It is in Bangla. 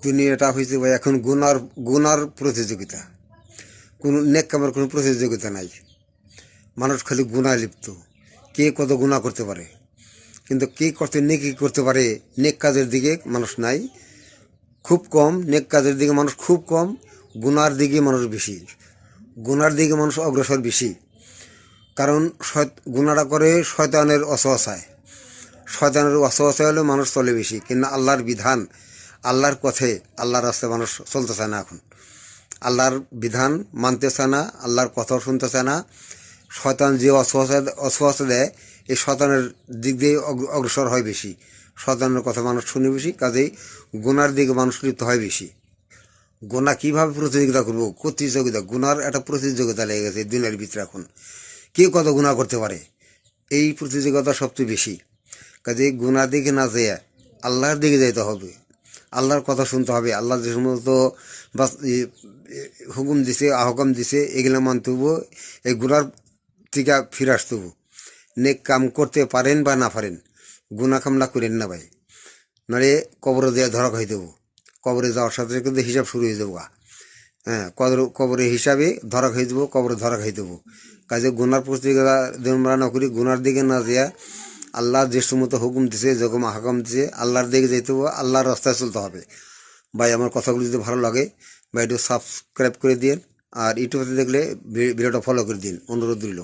দুনিয়াটা হয়েছে ভাই এখন গুনার প্রতিযোগিতা, কোনো নেক কামের কোনো প্রতিযোগিতা নাই। মানুষ খালি গুনায় লিপ্ত, কে কত গুনাহ করতে পারে, কিন্তু কে নেকি করতে পারে নেক কাজের দিকে মানুষ নাই, খুব কম। নেক কাজের দিকে মানুষ খুব কম, গুনার দিকে মানুষ বেশি, গুনার দিকে মানুষ অগ্রসর বেশি। কারণ গুনাটা করে শয়তানের অসহসায়, শয়তানের অসহসায় হলে মানুষ চলে বেশি, কিন্তু আল্লাহর বিধান, আল্লাহর পথে, আল্লাহর রাস্তায় মানুষ চলতে চায় না। এখন আল্লাহর বিধান মানতে চায় না, আল্লাহর কথাও শুনতে চায় না। শয়তান যে অসহসা দেয়, এই শয়তানের দিক দিয়ে অগ্রসর হয় বেশি, শয়তানের কথা মানুষ শুনে বেশি, কাজেই গুনার দিকে মানুষ লিপ্ত হয় বেশি। গুনাহ কীভাবে প্রতিযোগিতা করবো, প্রতিযোগিতা, গুনার একটা প্রতিযোগিতা লেগে গেছে দিনের ভিতরে। এখন কে কত গুনাহ করতে পারে, এই প্রতিযোগিতা সবচেয়ে বেশি। কাজেই গুনার দিকে না যেয়ে আল্লাহর দিকে যেতে হবে, আল্লাহর কথা শুনতে হবে। আল্লাহ যে সমস্ত হুকুম দিছে, আহকাম দিছে, এগুলো মানতে হবো, এই গুনার থেকে ফিরে আসতে হবো। নেক কাম করতে পারেন বা না পারেন, গুনাহ কামলা করেন না ভাই, নাহলে কবরে দিয়ে ধরা খাই দেবো। কবরে যাওয়ার সাথে কিন্তু হিসাব শুরু হয়ে যাবো। হ্যাঁ, কবরে হিসাবে ধরা খাই দেবো, কবরে ধরা খাই দেবো। কাজে গুনার প্রতিযোগিতা আমরা না করি, গুনার দিকে না যেয়া আল্লাহ যে সমস্ত হুকুম দিছে, যেরকম হাকাম দিছে, আল্লাহর দিকে যেতে হবে, আল্লাহর রাস্তায় চলতে হবে। ভাই আমার কথাগুলো যদি ভালো লাগে ভাই একটু সাবস্ক্রাইব করে দিন, আর ইউটিউবে দেখলে ভিডিওটা ফলো করে দিন, অনুরোধ রইল।